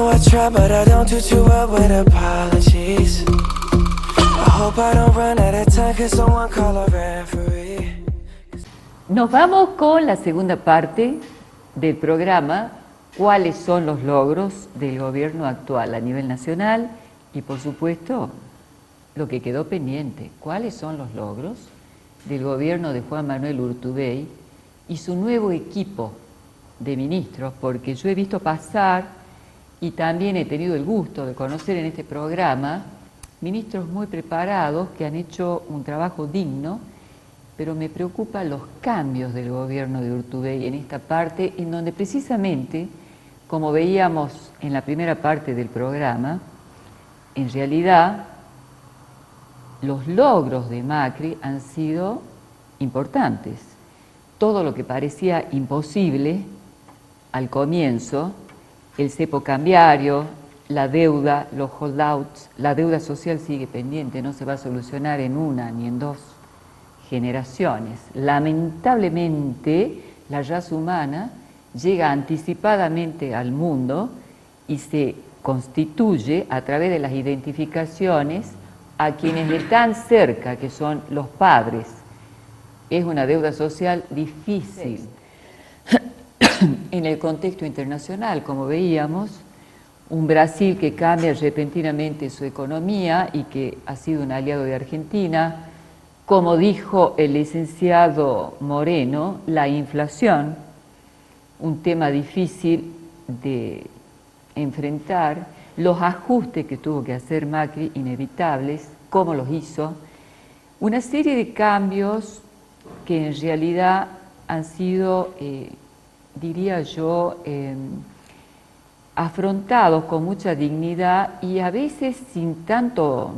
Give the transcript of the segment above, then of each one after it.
I try, but I don't do too well with apologies. I hope I don't run out of time, cause someone call a referee. Nos vamos con la segunda parte del programa, cuáles son los logros del gobierno actual a nivel nacional y, por supuesto, lo que quedó pendiente, cuáles son los logros del gobierno de Juan Manuel Urtubey y su nuevo equipo de ministros, porque yo he visto pasar y también he tenido el gusto de conocer en este programa ministros muy preparados que han hecho un trabajo digno, pero me preocupan los cambios del gobierno de Urtubey en esta parte, en donde precisamente, como veíamos en la primera parte del programa, en realidad los logros de Macri han sido importantes. Todo lo que parecía imposible al comienzo, el cepo cambiario, la deuda, los holdouts, la deuda social sigue pendiente, no se va a solucionar en una ni en dos generaciones. Lamentablemente, la raza humana llega anticipadamente al mundo y se constituye a través de las identificaciones a quienes están cerca, que son los padres. Es una deuda social difícil. En el contexto internacional, como veíamos, un Brasil que cambia repentinamente su economía y que ha sido un aliado de Argentina, como dijo el licenciado Moreno, la inflación, un tema difícil de enfrentar, los ajustes que tuvo que hacer Macri, inevitables, cómo los hizo, una serie de cambios que en realidad han sido, diría yo, afrontados con mucha dignidad y a veces sin tanta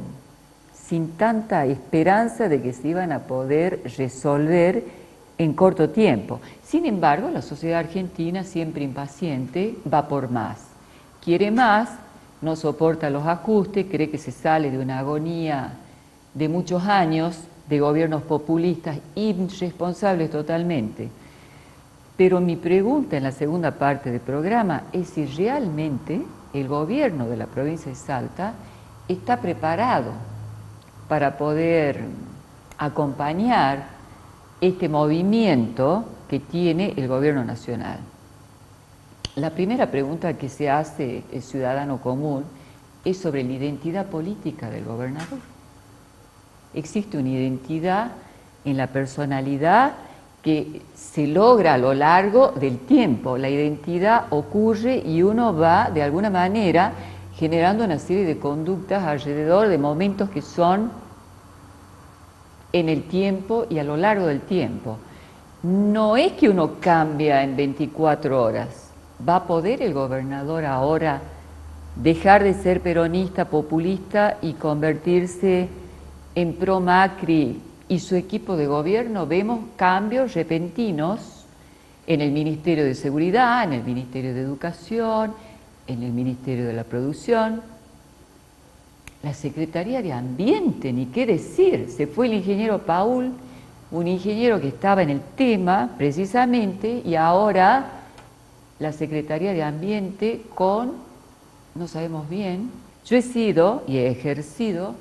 esperanza de que se iban a poder resolver en corto tiempo. Sin embargo, la sociedad argentina, siempre impaciente, va por más. Quiere más, no soporta los ajustes, cree que se sale de una agonía de muchos años de gobiernos populistas, irresponsables totalmente. Pero mi pregunta en la segunda parte del programa es si realmente el gobierno de la provincia de Salta está preparado para poder acompañar este movimiento que tiene el gobierno nacional. La primera pregunta que se hace el ciudadano común es sobre la identidad política del gobernador. Existe una identidad en la personalidad que se logra a lo largo del tiempo. La identidad ocurre y uno va, de alguna manera, generando una serie de conductas alrededor de momentos que son en el tiempo y a lo largo del tiempo. No es que uno cambia en 24 horas. ¿Va a poder el gobernador ahora dejar de ser peronista, populista y convertirse en pro Macri y su equipo de gobierno? Vemos cambios repentinos en el Ministerio de Seguridad, en el Ministerio de Educación, en el Ministerio de la Producción. La Secretaría de Ambiente, ni qué decir, se fue el ingeniero Paul, un ingeniero que estaba en el tema precisamente, y ahora la Secretaría de Ambiente con, no sabemos bien, yo he sido y he ejercido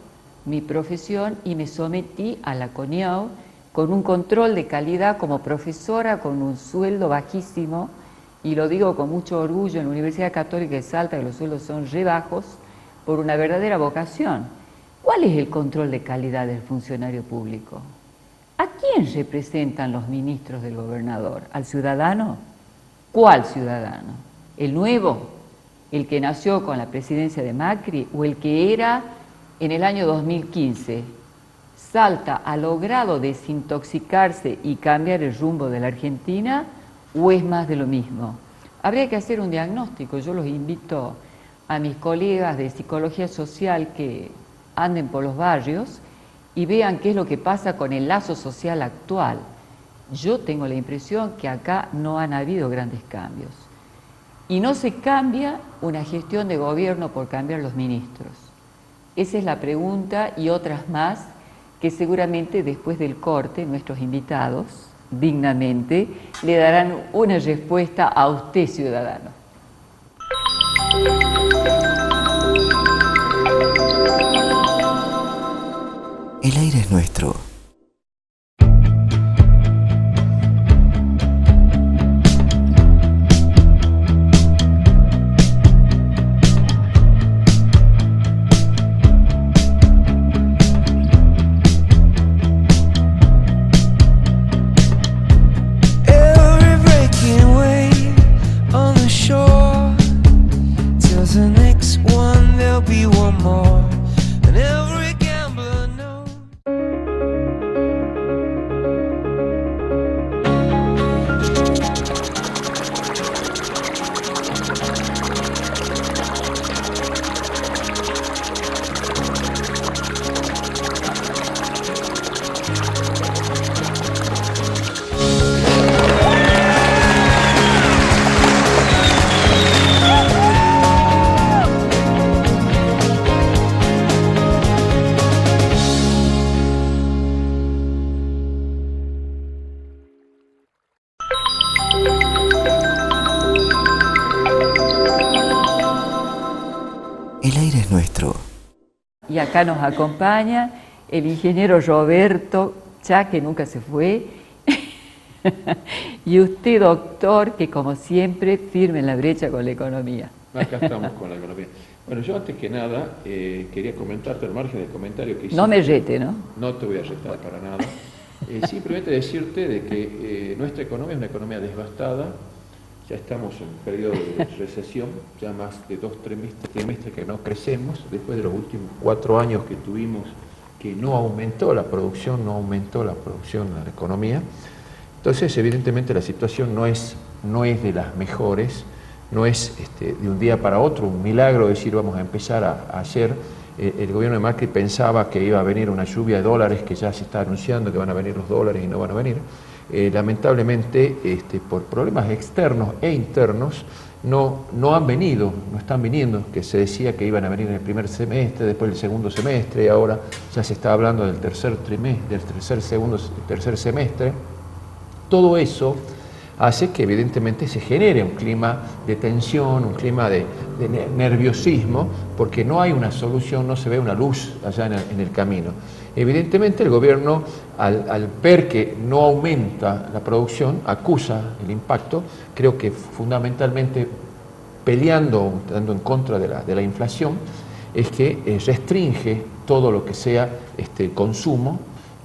mi profesión y me sometí a la CONIAU con un control de calidad como profesora con un sueldo bajísimo, y lo digo con mucho orgullo, en la Universidad Católica de Salta, que los sueldos son re bajos, por una verdadera vocación. ¿Cuál es el control de calidad del funcionario público? ¿A quién representan los ministros del gobernador? ¿Al ciudadano? ¿Cuál ciudadano? ¿El nuevo? ¿El que nació con la presidencia de Macri? ¿O el que era en el año 2015? ¿Salta ha logrado desintoxicarse y cambiar el rumbo de la Argentina? ¿O es más de lo mismo? Habría que hacer un diagnóstico. Yo los invito a mis colegas de psicología social que anden por los barrios y vean qué es lo que pasa con el lazo social actual. Yo tengo la impresión que acá no han habido grandes cambios. Y no se cambia una gestión de gobierno por cambiar los ministros. Esa es la pregunta y otras más que seguramente después del corte nuestros invitados, dignamente, le darán una respuesta a usted, ciudadano. El aire es nuestro. Every breaking wave on the shore tells the next one there'll be one more, and every gambler knows. El aire es nuestro. Y acá nos acompaña el ingeniero Roberto Chá, que nunca se fue, y usted, doctor, que como siempre firme en la brecha con la economía. Acá estamos con la economía. Bueno, yo antes que nada quería comentarte al margen del comentario que hiciste. No me rete, ¿no? No te voy a retar para nada. Simplemente decirte de que nuestra economía es una economía devastada. Ya estamos en un periodo de recesión, ya más de 2 trimestres que no crecemos, después de los últimos 4 años que tuvimos que no aumentó la producción de la economía. Entonces, evidentemente, la situación no es de las mejores, no es de un día para otro un milagro decir vamos a empezar a hacer. El gobierno de Macri pensaba que iba a venir una lluvia de dólares, que ya se está anunciando que van a venir los dólares y no van a venir. Lamentablemente, por problemas externos e internos, no han venido, no están viniendo, que se decía que iban a venir en el primer semestre, después del segundo semestre, y ahora ya se está hablando del tercer semestre. Todo eso hace que evidentemente se genere un clima de tensión, un clima de nerviosismo, porque no hay una solución, no se ve una luz allá en el camino. Evidentemente el gobierno, al ver que no aumenta la producción, acusa el impacto, creo que fundamentalmente peleando, dando en contra de la inflación, es que restringe todo lo que sea consumo,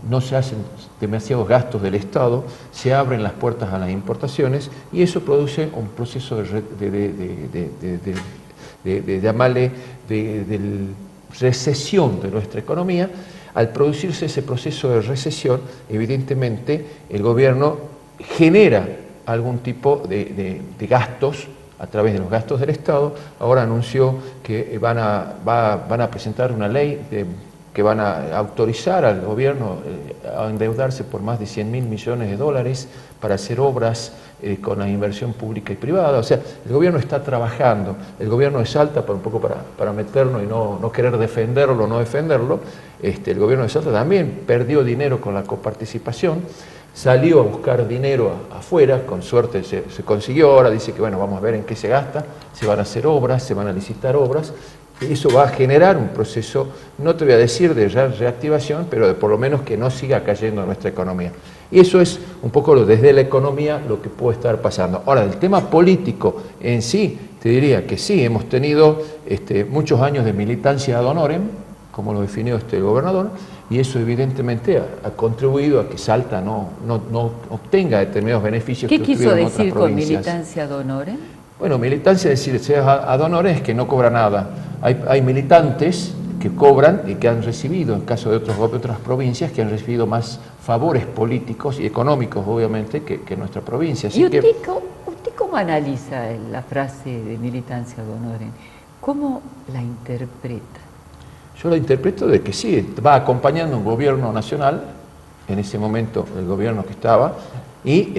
no se hacen demasiados gastos del Estado, se abren las puertas a las importaciones y eso produce un proceso de llamarle de recesión de nuestra economía. Al producirse ese proceso de recesión, evidentemente el gobierno genera algún tipo de gastos a través de los gastos del Estado. Ahora anunció que van a presentar una ley que van a autorizar al gobierno a endeudarse por más de 100.000 millones de dólares para hacer obras con la inversión pública y privada. O sea, el gobierno está trabajando, el gobierno de Salta, un poco para meternos y no querer defenderlo, no defenderlo, el gobierno de Salta también perdió dinero con la coparticipación, salió a buscar dinero afuera, con suerte se consiguió, ahora dice que bueno, vamos a ver en qué se gasta, se van a hacer obras, se van a licitar obras. Eso va a generar un proceso, no te voy a decir de reactivación, pero de por lo menos que no siga cayendo nuestra economía. Y eso es un poco desde la economía lo que puede estar pasando. Ahora, el tema político en sí, te diría que sí, hemos tenido muchos años de militancia ad honorem, como lo definió el gobernador, y eso evidentemente ha contribuido a que Salta no obtenga determinados beneficios que obtuvieron otras provincias. ¿Qué quiso decir con militancia ad honorem? Bueno, militancia, es decir, sea ad honorem, es que no cobra nada. Hay militantes que cobran y que han recibido, en caso de otras provincias, que han recibido más favores políticos y económicos, obviamente, que nuestra provincia. Así ¿Y usted cómo analiza la frase de militancia ad honorem? ¿Cómo la interpreta? Yo la interpreto de que sí, va acompañando un gobierno nacional, en ese momento el gobierno que estaba, y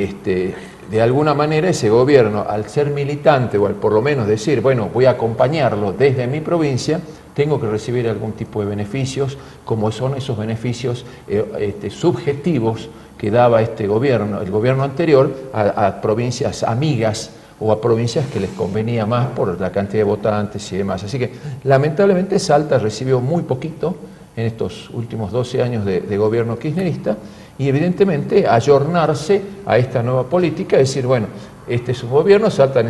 de alguna manera ese gobierno, al ser militante o al por lo menos decir, bueno, voy a acompañarlo desde mi provincia, tengo que recibir algún tipo de beneficios, como son esos beneficios subjetivos que daba el gobierno anterior, a provincias amigas o a provincias que les convenía más por la cantidad de votantes y demás. Así que lamentablemente Salta recibió muy poquito, en estos últimos 12 años de gobierno kirchnerista, y evidentemente ayornarse a esta nueva política, decir, bueno, este es un gobierno, Salta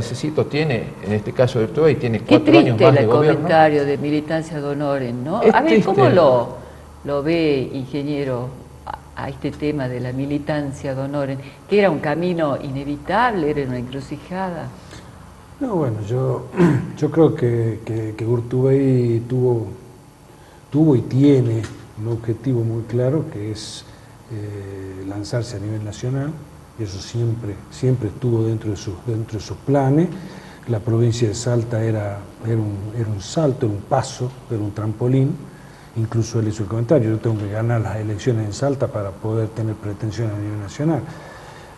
tiene, en este caso de Urtubey, tiene 4 años más de gobierno. Qué triste el comentario de Militancia de Honoren, ¿no? Es a ver, triste. ¿cómo lo ve, ingeniero, a este tema de la militancia de Honoren? ¿Que era un camino inevitable, era una encrucijada? No, bueno, yo creo que Urtubey tuvo y tiene un objetivo muy claro, que es lanzarse a nivel nacional, y eso siempre estuvo dentro de sus planes. La provincia de Salta era un salto, era un paso, era un trampolín. Incluso él hizo el comentario, yo tengo que ganar las elecciones en Salta para poder tener pretensión a nivel nacional.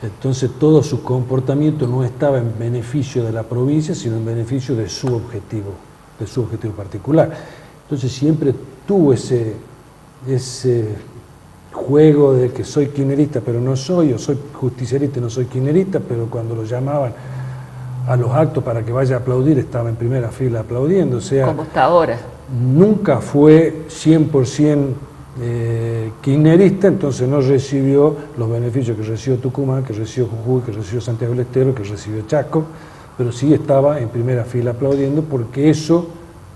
Entonces todo su comportamiento no estaba en beneficio de la provincia, sino en beneficio de su objetivo particular. Entonces siempre tuvo ese juego de que soy kirchnerista pero no soy, o soy justicialista y no soy kirchnerista, pero cuando lo llamaban a los actos para que vaya a aplaudir estaba en primera fila aplaudiendo. O sea, como está ahora. Nunca fue 100% kirchnerista, entonces no recibió los beneficios que recibió Tucumán, que recibió Jujuy, que recibió Santiago del Estero, que recibió Chaco, pero sí estaba en primera fila aplaudiendo porque eso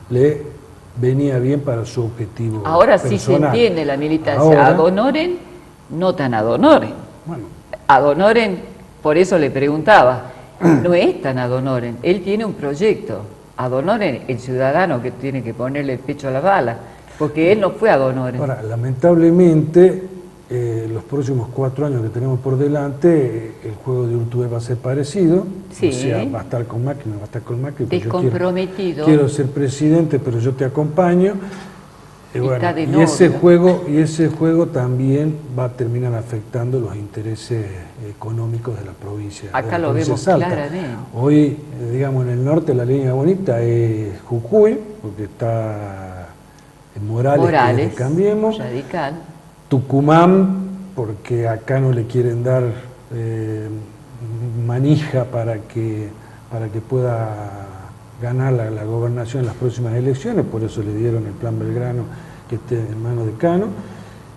le venía bien para su objetivo ahora personal. Sí se entiende la militancia. Ahora, ad honorem, no tan ad honorem. Bueno, Ad honorem, por eso le preguntaba, no es tan ad honorem, él tiene un proyecto. Ad honorem, el ciudadano que tiene que ponerle el pecho a la bala, porque él no fue ad honorem. ahora, lamentablemente, los próximos 4 años que tenemos por delante, el juego de Urtubey va a ser parecido, Sí. o sea, va a estar con Macri, no va a estar con Macri. Pues Descomprometido. Quiero ser presidente, pero yo te acompaño. Está de Y novio. ese juego también va a terminar afectando los intereses económicos de la provincia. Acá de la lo provincia vemos de Salta. claramente. Hoy, digamos, en el norte la línea bonita es Jujuy, porque está en Morales, que es de Cambiemos. radical. Tucumán, porque acá no le quieren dar manija para que pueda ganar la gobernación en las próximas elecciones, por eso le dieron el plan Belgrano, que esté en manos de Cano.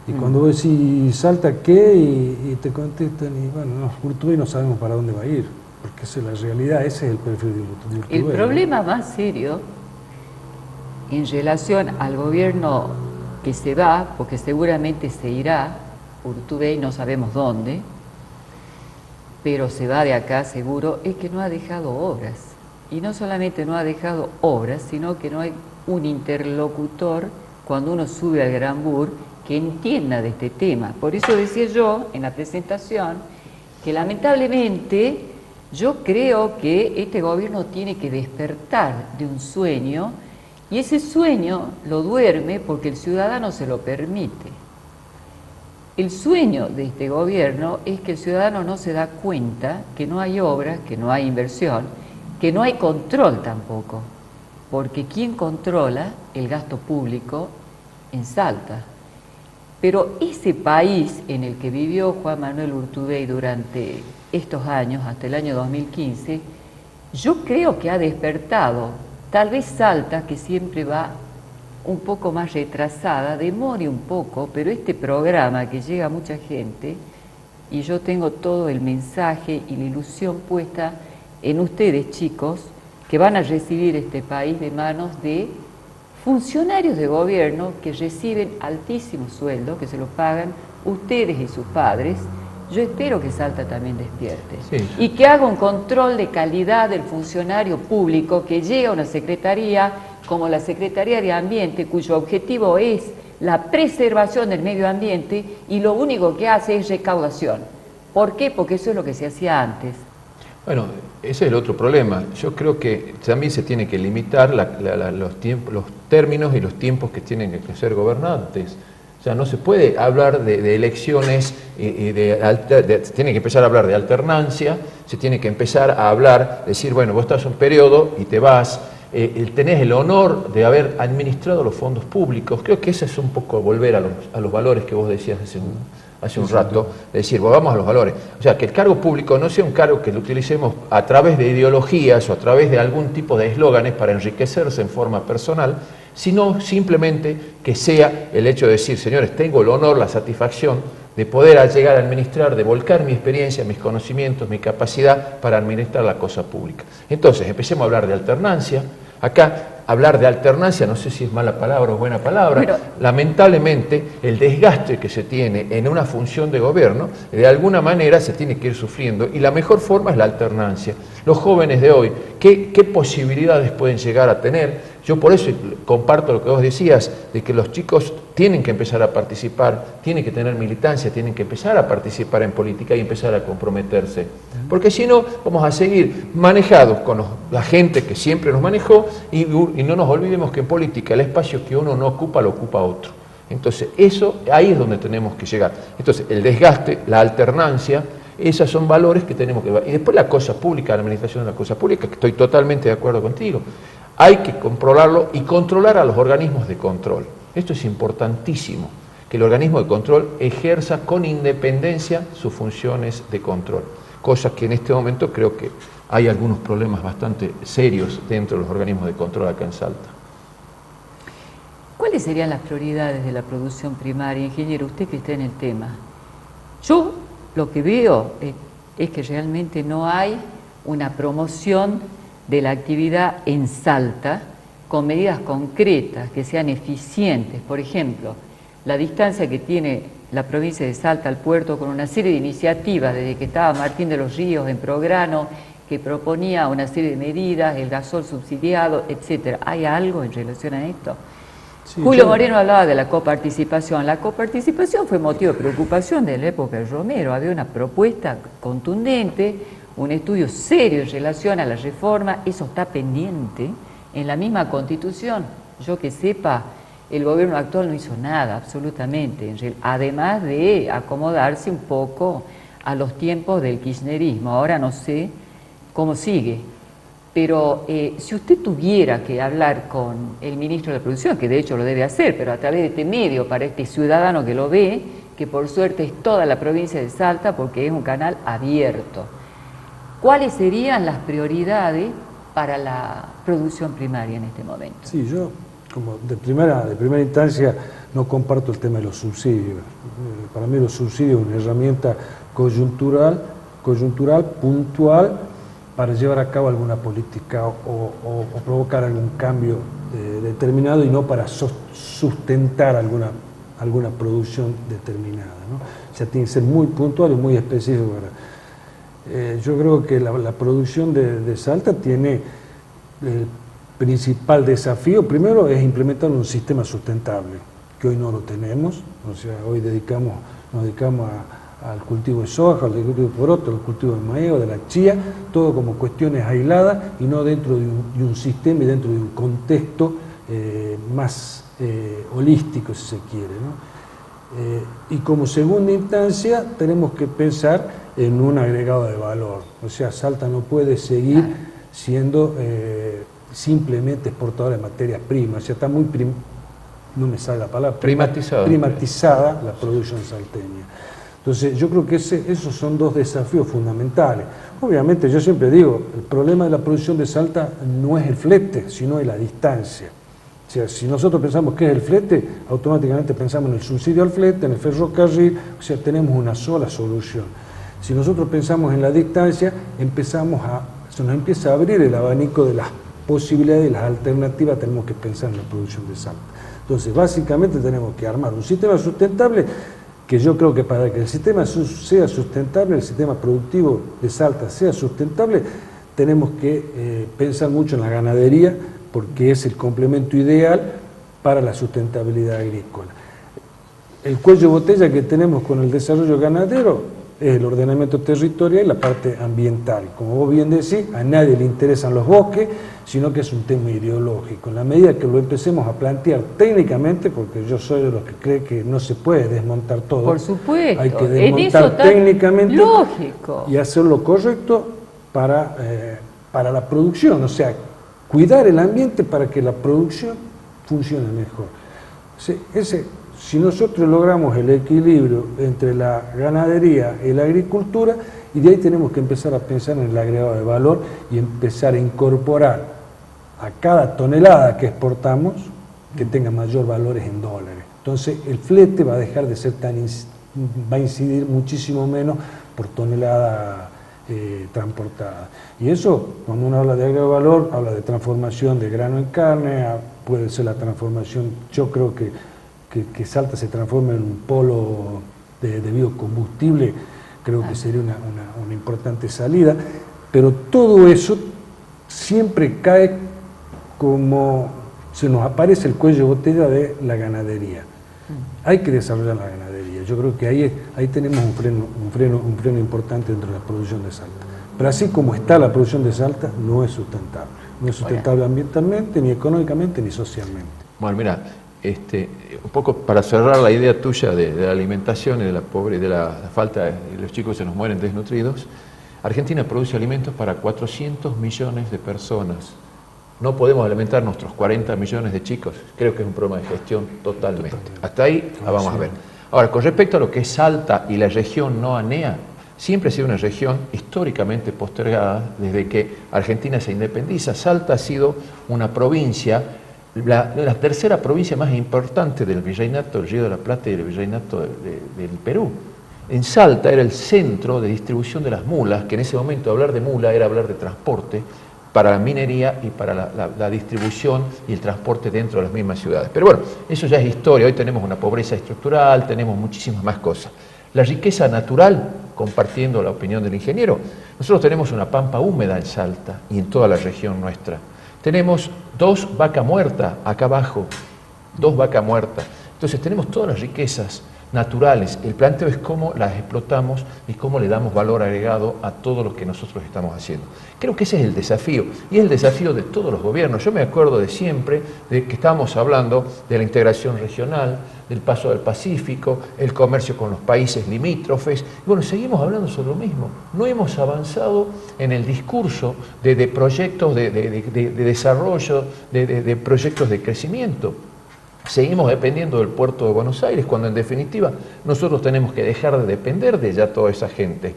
Y cuando vos decís Salta qué, y te contestan, y bueno, no, Urtubey no sabemos para dónde va a ir, porque esa es la realidad, ese es el perfil de Urtubey. El problema más serio en relación al gobierno que se va, porque seguramente se irá, Urtubey no sabemos dónde, pero se va de acá seguro, es que no ha dejado obras. Y no solamente no ha dejado obras, sino que no hay un interlocutor cuando uno sube al Gran Bur que entienda de este tema. Por eso decía yo en la presentación que lamentablemente yo creo que este gobierno tiene que despertar de un sueño, y ese sueño lo duerme porque el ciudadano se lo permite. El sueño de este gobierno es que el ciudadano no se da cuenta que no hay obra, que no hay inversión, que no hay control tampoco, porque ¿quién controla el gasto público en Salta? Pero ese país en el que vivió Juan Manuel Urtubey durante estos años, hasta el año 2015, yo creo que ha despertado. Tal vez Salta, que siempre va un poco más retrasada, demore un poco, pero este programa que llega a mucha gente, y yo tengo todo el mensaje y la ilusión puesta en ustedes, chicos, que van a recibir este país de manos de funcionarios de gobierno que reciben altísimos sueldos, que se los pagan ustedes y sus padres. Yo espero que Salta también despierte. Sí. Y que haga un control de calidad del funcionario público que llega a una secretaría como la Secretaría de Ambiente, cuyo objetivo es la preservación del medio ambiente, y lo único que hace es recaudación. ¿Por qué? Porque eso es lo que se hacía antes. Bueno, ese es el otro problema. Yo creo que también se tiene que limitar los términos y los tiempos que tienen que ser gobernantes. O sea, no se puede hablar de elecciones y se tiene que empezar a hablar de alternancia, se tiene que empezar a hablar, decir, bueno, vos estás un periodo y te vas, tenés el honor de haber administrado los fondos públicos. Creo que ese es un poco volver a los valores que vos decías hace un rato, de decir, volvamos a los valores. O sea, que el cargo público no sea un cargo que lo utilicemos a través de ideologías o a través de algún tipo de eslóganes para enriquecerse en forma personal, sino simplemente que sea el hecho de decir, señores, tengo el honor, la satisfacción de poder llegar a administrar, de volcar mi experiencia, mis conocimientos, mi capacidad para administrar la cosa pública. Entonces, empecemos a hablar de alternancia. Acá, hablar de alternancia, no sé si es mala palabra o buena palabra, pero lamentablemente el desgaste que se tiene en una función de gobierno, de alguna manera se tiene que ir sufriendo, y la mejor forma es la alternancia. Los jóvenes de hoy, ¿qué posibilidades pueden llegar a tener? Yo por eso comparto lo que vos decías, de que los chicos tienen que empezar a participar, tienen que tener militancia, tienen que empezar a participar en política y empezar a comprometerse. Porque si no, vamos a seguir manejados con la gente que siempre nos manejó, y no nos olvidemos que en política el espacio que uno no ocupa lo ocupa otro. Entonces, ahí es donde tenemos que llegar. Entonces, el desgaste, la alternancia, esos son valores que tenemos que ver. Y después la cosa pública, la administración de la cosa pública, que estoy totalmente de acuerdo contigo. Hay que controlarlo y controlar a los organismos de control. Esto es importantísimo, que el organismo de control ejerza con independencia sus funciones de control. Cosa que en este momento creo que hay algunos problemas bastante serios dentro de los organismos de control acá en Salta. ¿Cuáles serían las prioridades de la producción primaria, ingeniero, usted que está en el tema? Yo lo que veo es que realmente no hay una promoción de la actividad en Salta con medidas concretas que sean eficientes. Por ejemplo, la distancia que tiene la provincia de Salta al puerto, con una serie de iniciativas desde que estaba Martín de los Ríos en Prograno, que proponía una serie de medidas, el gasol subsidiado, etcétera. ¿Hay algo en relación a esto? Sí, Julio Moreno hablaba de la coparticipación. La coparticipación fue motivo de preocupación de la época de Romero. Había una propuesta contundente, un estudio serio en relación a la reforma. Eso está pendiente en la misma Constitución. Yo que sepa, el gobierno actual no hizo nada, absolutamente, además de acomodarse un poco a los tiempos del kirchnerismo. Ahora no sé cómo sigue, pero si usted tuviera que hablar con el ministro de la Producción, que de hecho lo debe hacer, pero a través de este medio, para este ciudadano que lo ve, que por suerte es toda la provincia de Salta, porque es un canal abierto, ¿cuáles serían las prioridades para la producción primaria en este momento? Sí, yo como de primera instancia no comparto el tema de los subsidios. Para mí los subsidios es una herramienta coyuntural, puntual, para llevar a cabo alguna política o provocar algún cambio determinado, y no para sustentar alguna producción determinada, ¿no? O sea, tiene que ser muy puntual y muy específico. Yo creo que la producción de Salta tiene el principal desafío, primero, es implementar un sistema sustentable, que hoy no lo tenemos. O sea, hoy nos dedicamos al cultivo de soja, al cultivo de poroto, al cultivo de maíz, de la chía, todo como cuestiones aisladas y no dentro de un sistema y dentro de un contexto más holístico, si se quiere, ¿no? Y como segunda instancia tenemos que pensar en un agregado de valor. O sea, Salta no puede seguir siendo simplemente exportadora de materias primas. O sea, está muy, no me sale la palabra, primatizada la producción salteña. Entonces, yo creo que esos son dos desafíos fundamentales. Obviamente, yo siempre digo, el problema de la producción de Salta no es el flete, sino es la distancia. O sea, si nosotros pensamos que es el flete, automáticamente pensamos en el subsidio al flete, en el ferrocarril. O sea, tenemos una sola solución. Si nosotros pensamos en la distancia, se nos empieza a abrir el abanico de las posibilidades y las alternativas. Tenemos que pensar en la producción de Salta. Entonces, básicamente tenemos que armar un sistema sustentable, que yo creo que para que el sistema sea sustentable, el sistema productivo de Salta sea sustentable, tenemos que pensar mucho en la ganadería, porque es el complemento ideal para la sustentabilidad agrícola. El cuello de botella que tenemos con el desarrollo ganadero es el ordenamiento territorial y la parte ambiental. Como vos bien decís, a nadie le interesan los bosques, sino que es un tema ideológico. En la medida que lo empecemos a plantear técnicamente, porque yo soy de los que cree que no se puede desmontar todo. Por supuesto. Hay que desmontar técnicamente, lógico, y hacer lo correcto para la producción. O sea, cuidar el ambiente para que la producción funcione mejor. Si nosotros logramos el equilibrio entre la ganadería y la agricultura, y de ahí tenemos que empezar a pensar en el agregado de valor y empezar a incorporar a cada tonelada que exportamos que tenga mayor valores en dólares. Entonces el flete va a dejar de ser va a incidir muchísimo menos por tonelada transportada. Y eso, cuando uno habla de agregado valor, habla de transformación de grano en carne, puede ser la transformación, yo creo que Salta se transforme en un polo de biocombustible, creo que sería una importante salida, pero todo eso siempre cae como se nos aparece el cuello de botella de la ganadería. Hay que desarrollar la ganadería. Yo creo que ahí tenemos un freno importante dentro de la producción de Salta. Pero así como está la producción de Salta, no es sustentable. No es sustentable ambientalmente, ni económicamente, ni socialmente. Bueno, mira, un poco para cerrar la idea tuya de la alimentación y de la pobreza, de la falta, de los chicos se nos mueren desnutridos, Argentina produce alimentos para 400 millones de personas. No podemos alimentar nuestros 40 millones de chicos. Creo que es un problema de gestión totalmente. Hasta ahí vamos a ver. Ahora, con respecto a lo que es Salta y la región no ANEA, siempre ha sido una región históricamente postergada desde que Argentina se independiza. Salta ha sido una provincia, la tercera provincia más importante del Virreinato del Río de la Plata y del Virreinato del Perú. En Salta era el centro de distribución de las mulas, que en ese momento hablar de mula era hablar de transporte para la minería y para la distribución y el transporte dentro de las mismas ciudades. Pero bueno, eso ya es historia. Hoy tenemos una pobreza estructural, tenemos muchísimas más cosas. La riqueza natural, compartiendo la opinión del ingeniero, nosotros tenemos una pampa húmeda en Salta y en toda la región nuestra. Tenemos 2 vacas muertas acá abajo, 2 vacas muertas. Entonces tenemos todas las riquezas naturales. El planteo es cómo las explotamos y cómo le damos valor agregado a todo lo que nosotros estamos haciendo. Creo que ese es el desafío, y es el desafío de todos los gobiernos. Yo me acuerdo de siempre de que estábamos hablando de la integración regional, del paso del Pacífico, el comercio con los países limítrofes. Y bueno, seguimos hablando sobre lo mismo. No hemos avanzado en el discurso de proyectos de desarrollo, de proyectos de crecimiento. Seguimos dependiendo del puerto de Buenos Aires, cuando en definitiva nosotros tenemos que dejar de depender de ya toda esa gente.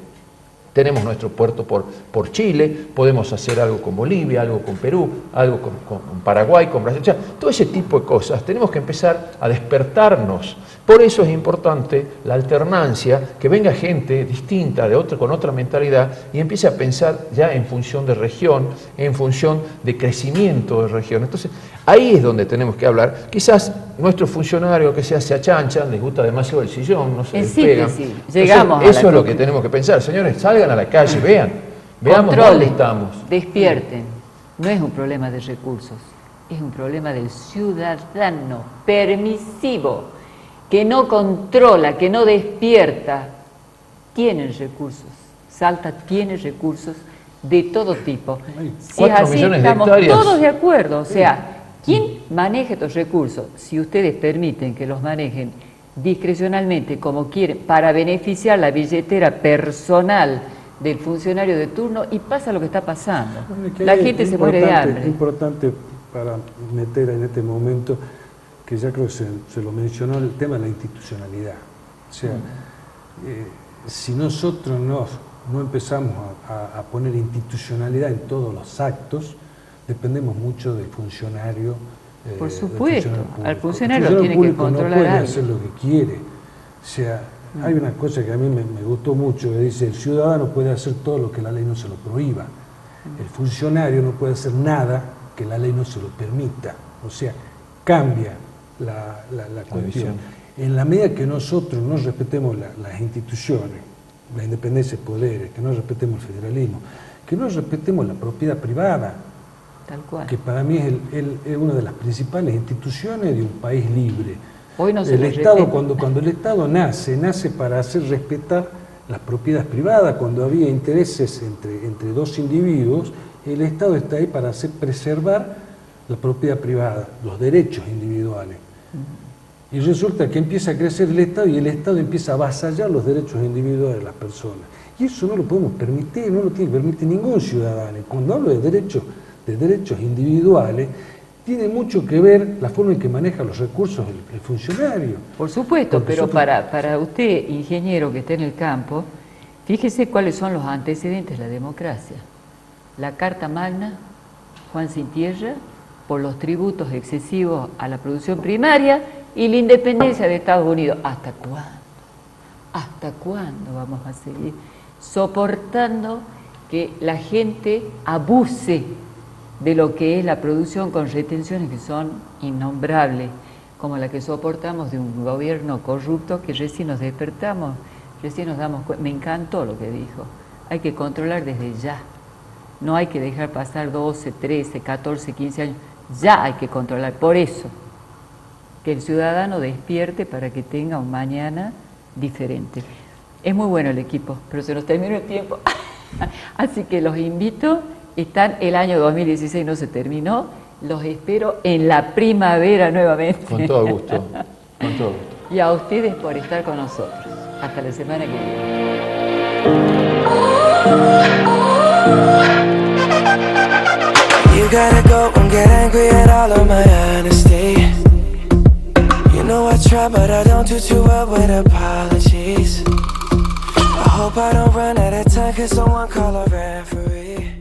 Tenemos nuestro puerto por Chile, podemos hacer algo con Bolivia, algo con Perú, algo con Paraguay, con Brasil. O sea, todo ese tipo de cosas. Tenemos que empezar a despertarnos. Por eso es importante la alternancia, que venga gente distinta, con otra mentalidad, y empiece a pensar ya en función de región, en función de crecimiento de región. Entonces, ahí es donde tenemos que hablar. Quizás nuestros funcionarios que se achanchan, les gusta demasiado el sillón, no se despegan. Sí, llegamos eso es lo que tenemos que pensar. Señores, salgan a la calle, veamos dónde estamos. Despierten. No es un problema de recursos, es un problema del ciudadano permisivo, que no controla, que no despierta. Tienen recursos. Salta tiene recursos de todo tipo. Si es así, estamos todos de acuerdo. O sea, ¿quién maneja estos recursos? Si ustedes permiten que los manejen discrecionalmente como quieren, para beneficiar la billetera personal del funcionario de turno, y pasa lo que está pasando. La gente se muere de hambre. Es importante para meter en este momento, que ya creo que se lo mencionó, el tema de la institucionalidad. O sea, si nosotros no empezamos a poner institucionalidad en todos los actos, dependemos mucho del funcionario. Por supuesto, al funcionario lo tiene que controlar. No puede hacer lo que quiere. O sea, hay una cosa que a mí me gustó mucho, que dice: el ciudadano puede hacer todo lo que la ley no se lo prohíba. El funcionario no puede hacer nada que la ley no se lo permita. O sea, cambia la cuestión. En la medida que nosotros no respetemos las instituciones, la independencia de poderes, que no respetemos el federalismo, que no respetemos la propiedad privada, tal cual, que para mí es una de las principales instituciones de un país libre. Hoy no se el Estado, cuando el Estado nace para hacer respetar las propiedades privadas. Cuando había intereses entre dos individuos, el Estado está ahí para hacer preservar la propiedad privada, los derechos individuales. Y resulta que empieza a crecer el Estado y el Estado empieza a avasallar los derechos individuales de las personas. Y eso no lo podemos permitir, no lo tiene que permitir ningún ciudadano. Y cuando hablo de derechos individuales, tiene mucho que ver la forma en que maneja los recursos el funcionario. Por supuesto, pero para usted, ingeniero que está en el campo, fíjese cuáles son los antecedentes de la democracia. La Carta Magna, Juan Sin Tierra, por los tributos excesivos a la producción primaria y la independencia de Estados Unidos. ¿Hasta cuándo? ¿Hasta cuándo vamos a seguir soportando que la gente abuse de lo que es la producción con retenciones que son innombrables, como la que soportamos de un gobierno corrupto que recién nos despertamos, recién nos damos cuenta? Me encantó lo que dijo. Hay que controlar desde ya. No hay que dejar pasar 12, 13, 14, 15 años. Ya hay que controlar. Por eso, que el ciudadano despierte para que tenga un mañana diferente. Es muy bueno el equipo, pero se nos terminó el tiempo. Así que los invito. El año 2016 no se terminó. Los espero en la primavera nuevamente. Con todo gusto. Con todo gusto. Y a ustedes por estar con nosotros. Hasta la semana que viene. You gotta go and get angry at all of my honesty. You know I try, but I don't do too well with apologies. I hope I don't run out of time, 'cause someone call a referee.